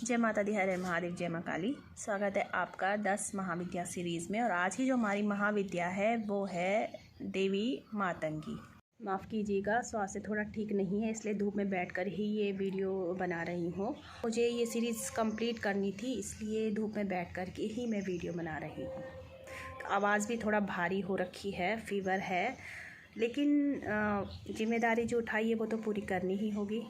जय माता दी, हर हर महादेव, जय माँ काली। स्वागत है आपका 10 महाविद्या सीरीज़ में। और आज की जो हमारी महाविद्या है वो है देवी मातंगी। माफ़ कीजिएगा, स्वास्थ्य थोड़ा ठीक नहीं है, इसलिए धूप में बैठकर ही ये वीडियो बना रही हूँ। मुझे ये सीरीज़ कंप्लीट करनी थी, इसलिए धूप में बैठकर के ही मैं वीडियो बना रही हूँ। आवाज़ भी थोड़ा भारी हो रखी है, फीवर है, लेकिन जिम्मेदारी जो उठाई है वो तो पूरी करनी ही होगी।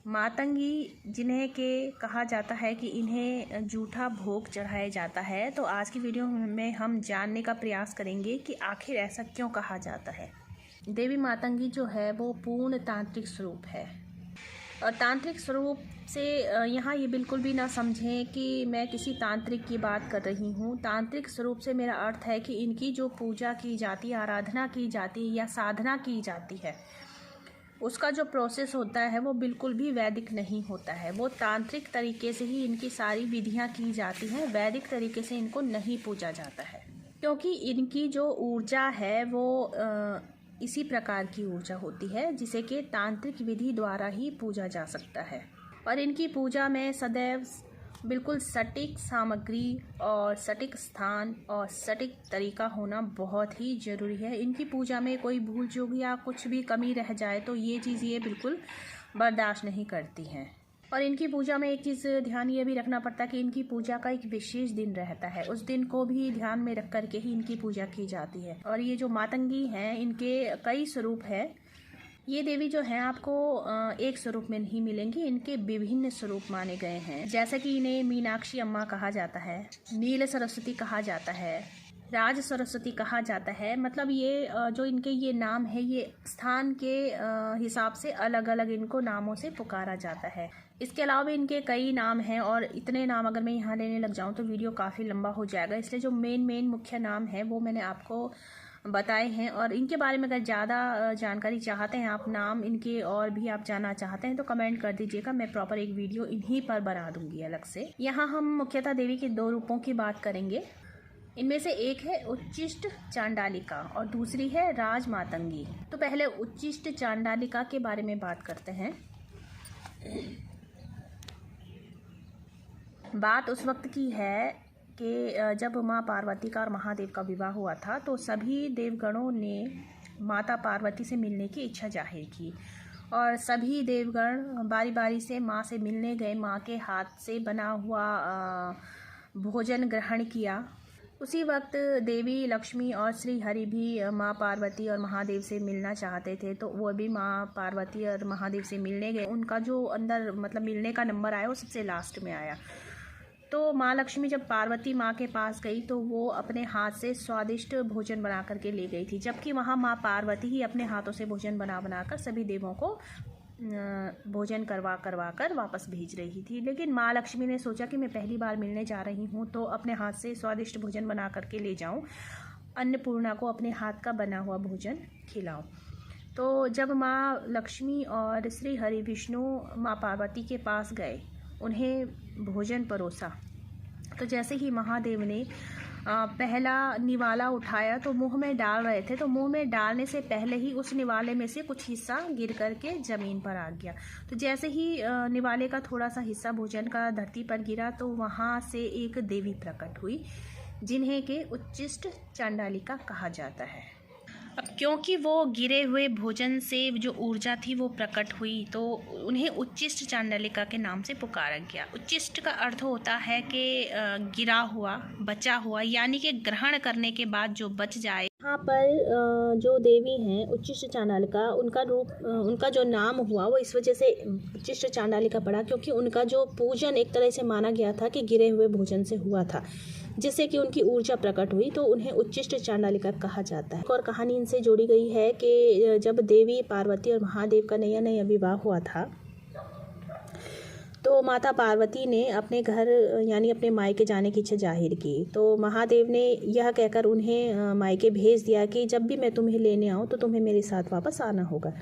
मातंगी जिन्हें के कहा जाता है कि इन्हें जूठा भोग चढ़ाया जाता है, तो आज की वीडियो में हम जानने का प्रयास करेंगे कि आखिर ऐसा क्यों कहा जाता है। देवी मातंगी जो है वो पूर्ण तांत्रिक स्वरूप है। और तांत्रिक स्वरूप से यहाँ ये बिल्कुल भी ना समझें कि मैं किसी तांत्रिक की बात कर रही हूँ। तांत्रिक स्वरूप से मेरा अर्थ है कि इनकी जो पूजा की जाती है, आराधना की जाती है या साधना की जाती है, उसका जो प्रोसेस होता है वो बिल्कुल भी वैदिक नहीं होता है। वो तांत्रिक तरीके से ही इनकी सारी विधियां की जाती हैं, वैदिक तरीके से इनको नहीं पूजा जाता है, क्योंकि इनकी जो ऊर्जा है वो इसी प्रकार की ऊर्जा होती है जिसे कि तांत्रिक विधि द्वारा ही पूजा जा सकता है। और इनकी पूजा में सदैव बिल्कुल सटीक सामग्री और सटीक स्थान और सटीक तरीका होना बहुत ही ज़रूरी है। इनकी पूजा में कोई भूल चूक या कुछ भी कमी रह जाए तो ये चीज़ ये बिल्कुल बर्दाश्त नहीं करती हैं। और इनकी पूजा में एक चीज़ ध्यान ये भी रखना पड़ता है कि इनकी पूजा का एक विशेष दिन रहता है, उस दिन को भी ध्यान में रख करके ही इनकी पूजा की जाती है। और ये जो मातंगी हैं, इनके कई स्वरूप है। ये देवी जो हैं आपको एक स्वरूप में नहीं मिलेंगी, इनके विभिन्न स्वरूप माने गए हैं। जैसे कि इन्हें मीनाक्षी अम्मा कहा जाता है, नील सरस्वती कहा जाता है, राज सरस्वती कहा जाता है। मतलब ये जो इनके ये नाम है, ये स्थान के हिसाब से अलग अलग इनको नामों से पुकारा जाता है। इसके अलावा इनके कई नाम हैं, और इतने नाम अगर मैं यहाँ लेने लग जाऊँ तो वीडियो काफ़ी लंबा हो जाएगा, इसलिए जो मेन मुख्य नाम है वो मैंने आपको बताए हैं। और इनके बारे में अगर ज़्यादा जानकारी चाहते हैं आप, नाम इनके और भी आप जानना चाहते हैं, तो कमेंट कर दीजिएगा, मैं प्रॉपर एक वीडियो इन्हीं पर बना दूंगी अलग से। यहाँ हम मुख्यतः देवी के दो रूपों की बात करेंगे। इनमें से एक है उच्चिष्ट चांडालिका और दूसरी है राज मातंगी। तो पहले उच्चिष्ट चांडालिका के बारे में बात करते हैं। बात उस वक्त की है कि जब माँ पार्वती का और महादेव का विवाह हुआ था, तो सभी देवगणों ने माता पार्वती से मिलने की इच्छा जाहिर की और सभी देवगण बारी बारी से माँ से मिलने गए, माँ के हाथ से बना हुआ भोजन ग्रहण किया। उसी वक्त देवी लक्ष्मी और श्री हरि भी माँ पार्वती और महादेव से मिलना चाहते थे, तो वो भी माँ पार्वती और महादेव से मिलने गए। उनका जो अंदर मतलब मिलने का नंबर आया वो सबसे लास्ट में आया। तो माँ लक्ष्मी जब पार्वती माँ के पास गई तो वो अपने हाथ से स्वादिष्ट भोजन बना करके ले गई थी, जबकि वहाँ माँ पार्वती ही अपने हाथों से भोजन बना कर सभी देवों को भोजन करवा कर वापस भेज रही थी। लेकिन माँ लक्ष्मी ने सोचा कि मैं पहली बार मिलने जा रही हूँ तो अपने हाथ से स्वादिष्ट भोजन बना करके ले जाऊँ, अन्नपूर्णा को अपने हाथ का बना हुआ भोजन खिलाऊँ। तो जब माँ लक्ष्मी और श्री हरि विष्णु माँ पार्वती के पास गए, उन्हें भोजन परोसा, तो जैसे ही महादेव ने पहला निवाला उठाया तो मुंह में डाल रहे थे, तो मुंह में डालने से पहले ही उस निवाले में से कुछ हिस्सा गिर करके ज़मीन पर आ गया। तो जैसे ही निवाले का थोड़ा सा हिस्सा भोजन का धरती पर गिरा तो वहाँ से एक देवी प्रकट हुई, जिन्हें के उच्चिष्ट चांडालिका कहा जाता है। अब क्योंकि वो गिरे हुए भोजन से जो ऊर्जा थी वो प्रकट हुई, तो उन्हें उच्चिष्ट चांडालिका के नाम से पुकारा गया। उच्चिष्ट का अर्थ होता है कि गिरा हुआ, बचा हुआ, यानी कि ग्रहण करने के बाद जो बच जाए। यहाँ पर जो देवी हैं उच्चिष्ट चांडालिका, उनका रूप, उनका जो नाम हुआ वो इस वजह से उच्चिष्ट चांडालिका पड़ा क्योंकि उनका जो पूजन एक तरह से माना गया था कि गिरे हुए भोजन से हुआ था, जिससे कि उनकी ऊर्जा प्रकट हुई, तो उन्हें उच्चिष्ट चांडालिका कहा जाता है। और कहानी इनसे जोड़ी गई है कि जब देवी पार्वती और महादेव का नया विवाह हुआ था, तो माता पार्वती ने अपने घर यानी अपने मायके जाने की इच्छा जाहिर की। तो महादेव ने यह कहकर उन्हें मायके भेज दिया कि जब भी मैं तुम्हें लेने आऊँ तो तुम्हें मेरे साथ वापस आना होगा।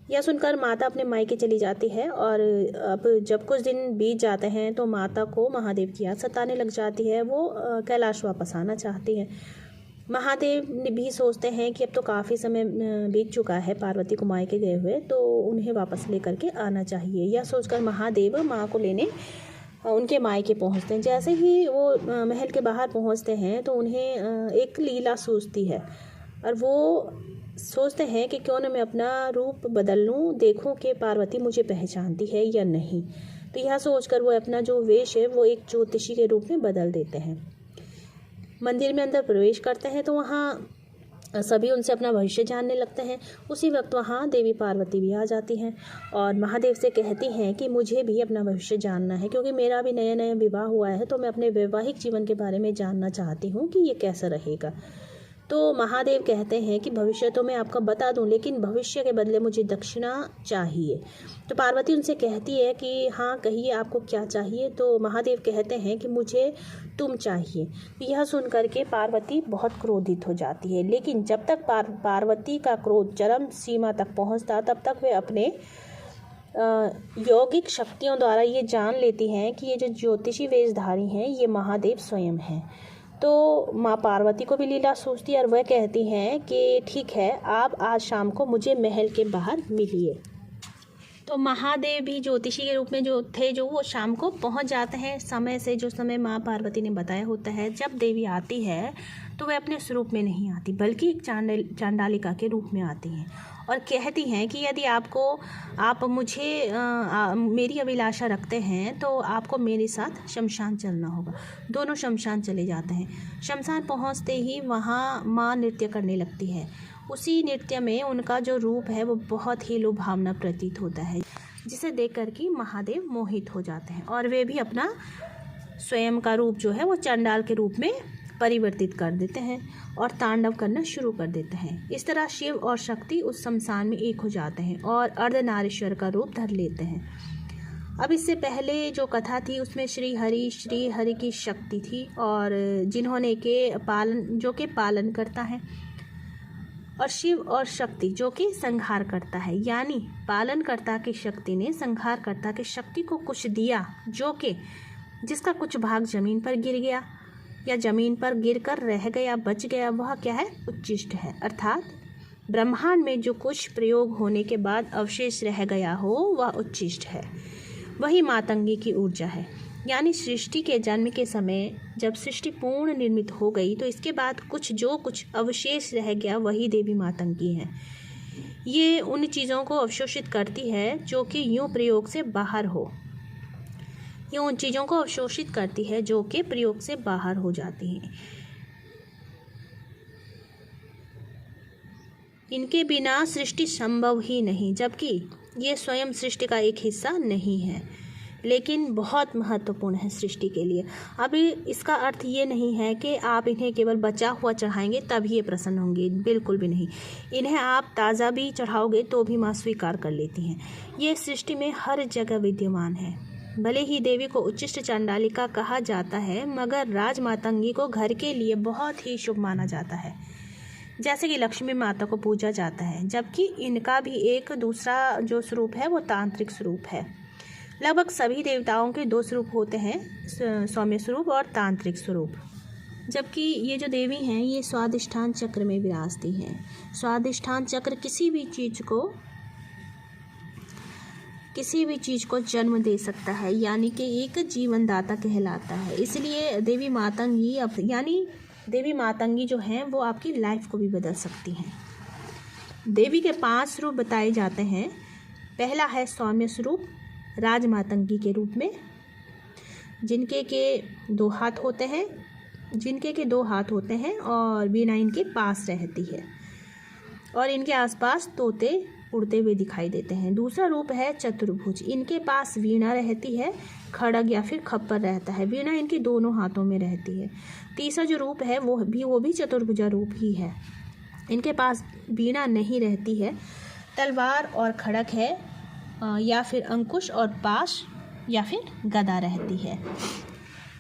यह सुनकर माता अपने मायके चली जाती है, और अब जब कुछ दिन बीत जाते हैं तो माता को महादेव की याद सताने लग जाती है। वो कैलाश वापस आना चाहती हैं। महादेव भी सोचते हैं कि अब तो काफ़ी समय बीत चुका है पार्वती को मायके गए हुए, तो उन्हें वापस लेकर के आना चाहिए। यह सोचकर महादेव माँ को लेने उनके मायके पहुँचते हैं। जैसे ही वो महल के बाहर पहुँचते हैं तो उन्हें एक लीला सूझती है और वो सोचते हैं कि क्यों न मैं अपना रूप बदल लूँ, देखूँ कि पार्वती मुझे पहचानती है या नहीं। तो यह सोचकर वो अपना जो वेश है वो एक ज्योतिषी के रूप में बदल देते हैं। मंदिर में अंदर प्रवेश करते हैं तो वहाँ सभी उनसे अपना भविष्य जानने लगते हैं। उसी वक्त वहाँ देवी पार्वती भी आ जाती हैं और महादेव से कहती हैं कि मुझे भी अपना भविष्य जानना है, क्योंकि मेरा भी नया नया विवाह हुआ है, तो मैं अपने वैवाहिक जीवन के बारे में जानना चाहती हूँ कि ये कैसा रहेगा। तो महादेव कहते हैं कि भविष्य तो मैं आपका बता दूं, लेकिन भविष्य के बदले मुझे दक्षिणा चाहिए। तो पार्वती उनसे कहती है कि हाँ कहिए आपको क्या चाहिए। तो महादेव कहते हैं कि मुझे तुम चाहिए। तो यह सुन करके पार्वती बहुत क्रोधित हो जाती है, लेकिन जब तक पार्वती का क्रोध चरम सीमा तक पहुँचता तब तक वे अपने यौगिक शक्तियों द्वारा ये जान लेती हैं कि ये जो ज्योतिषी वेशधारी हैं ये महादेव स्वयं हैं। तो माँ पार्वती को भी लीला सूझती है और वह कहती हैं कि ठीक है, आप आज शाम को मुझे महल के बाहर मिलिए। तो महादेव भी ज्योतिषी के रूप में जो वो शाम को पहुंच जाते हैं समय से, जो समय माँ पार्वती ने बताया होता है। जब देवी आती है तो वह अपने स्वरूप में नहीं आती, बल्कि एक चांडालिका के रूप में आती हैं और कहती हैं कि यदि आप मुझे मेरी अभिलाषा रखते हैं तो आपको मेरे साथ शमशान चलना होगा। दोनों शमशान चले जाते हैं। शमशान पहुंचते ही वहाँ माँ नृत्य करने लगती है। उसी नृत्य में उनका जो रूप है वो बहुत ही लुभावना प्रतीत होता है, जिसे देख कर के महादेव मोहित हो जाते हैं और वे भी अपना स्वयं का रूप जो है वो चंडाल के रूप में परिवर्तित कर देते हैं और तांडव करना शुरू कर देते हैं। इस तरह शिव और शक्ति उस शमशान में एक हो जाते हैं और अर्धनारीश्वर का रूप धर लेते हैं। अब इससे पहले जो कथा थी उसमें श्री हरि की शक्ति थी और जिन्होंने जो के पालन करता है, और शिव और शक्ति जो कि संहार करता है। यानी पालनकर्ता की शक्ति ने संहारकर्ता की शक्ति को कुछ दिया जो कि जिसका कुछ भाग जमीन पर गिर गया या जमीन पर गिरकर रह गया, बच गया, वह क्या है? उच्छिष्ट है। अर्थात ब्रह्मांड में जो कुछ प्रयोग होने के बाद अवशेष रह गया हो वह उच्छिष्ट है। वही मातंगी की ऊर्जा है। यानी सृष्टि के जन्म के समय जब सृष्टि पूर्ण निर्मित हो गई तो इसके बाद कुछ अवशेष रह गया वही देवी मातंगी है। ये उन चीज़ों को अवशोषित करती है जो कि यूँ प्रयोग से बाहर हो। ये उन चीज़ों को अवशोषित करती है जो कि प्रयोग से बाहर हो जाती हैं। इनके बिना सृष्टि संभव ही नहीं, जबकि ये स्वयं सृष्टि का एक हिस्सा नहीं है, लेकिन बहुत महत्वपूर्ण है सृष्टि के लिए। अभी इसका अर्थ ये नहीं है कि आप इन्हें केवल बचा हुआ चढ़ाएंगे तभी ये प्रसन्न होंगे, बिल्कुल भी नहीं। इन्हें आप ताज़ा भी चढ़ाओगे तो भी माँ स्वीकार कर लेती हैं। ये सृष्टि में हर जगह विद्यमान है। भले ही देवी को उच्छिष्ट चांडालिका कहा जाता है, मगर राजमातंगी को घर के लिए बहुत ही शुभ माना जाता है। जैसे कि लक्ष्मी माता को पूजा जाता है, जबकि इनका भी एक दूसरा जो स्वरूप है वो तांत्रिक स्वरूप है। लगभग सभी देवताओं के दो स्वरूप होते हैं, सौम्य स्वरूप और तांत्रिक स्वरूप। जबकि ये जो देवी हैं ये स्वादिष्ठान चक्र में विराजती हैं। स्वादिष्ठान चक्र किसी भी चीज़ को जन्म दे सकता है, यानी कि एक जीवनदाता कहलाता है। इसलिए देवी मातंगी जो हैं वो आपकी लाइफ को भी बदल सकती हैं। देवी के 5 स्वरूप बताए जाते हैं। पहला है सौम्य स्वरूप, राजमातंगी के रूप में, जिनके के 2 हाथ होते हैं और वीणा इनके पास रहती है और इनके आसपास तोते उड़ते हुए दिखाई देते हैं। दूसरा रूप है चतुर्भुज। इनके पास वीणा रहती है, खड़ग या फिर खप्पर रहता है। वीणा इनके दोनों हाथों में रहती है। तीसरा जो रूप है वो भी चतुर्भुजा रूप ही है। इनके पास वीणा नहीं रहती है, तलवार और खड़ग है या फिर अंकुश और पाश या फिर गदा रहती है।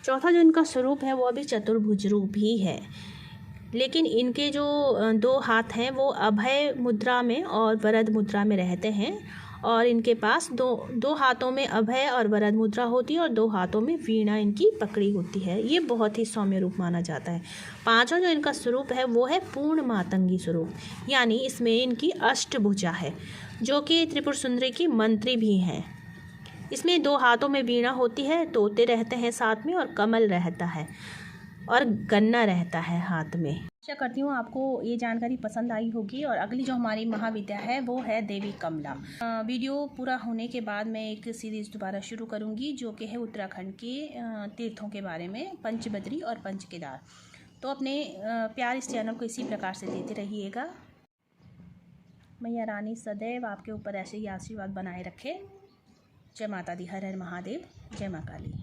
चौथा जो इनका स्वरूप है वो भी चतुर्भुज रूप ही है, लेकिन इनके जो 2 हाथ हैं वो अभय मुद्रा में और वरद मुद्रा में रहते हैं और इनके पास दो हाथों में अभय और वरद मुद्रा होती है और 2 हाथों में वीणा इनकी पकड़ी होती है। ये बहुत ही सौम्य रूप माना जाता है। पांचवा जो इनका स्वरूप है वो है पूर्ण मातंगी स्वरूप, यानी इसमें इनकी अष्टभुजा है, जो कि त्रिपुर सुंदरी की मंत्री भी हैं। इसमें 2 हाथों में वीणा होती है, तोते रहते हैं साथ में और कमल रहता है और गन्ना रहता है हाथ में। आशा करती हूँ आपको ये जानकारी पसंद आई होगी। और अगली जो हमारी महाविद्या है वो है देवी कमला। वीडियो पूरा होने के बाद मैं एक सीरीज़ दोबारा शुरू करूँगी जो कि है उत्तराखंड के तीर्थों के बारे में, पंचबद्री और पंचकेदार। तो अपने प्यार इस चैनल को इसी प्रकार से देते रहिएगा। मैया रानी सदैव आपके ऊपर ऐसे ही आशीर्वाद बनाए रखे। जय माता दी। हर हर महादेव। जय माँ काली।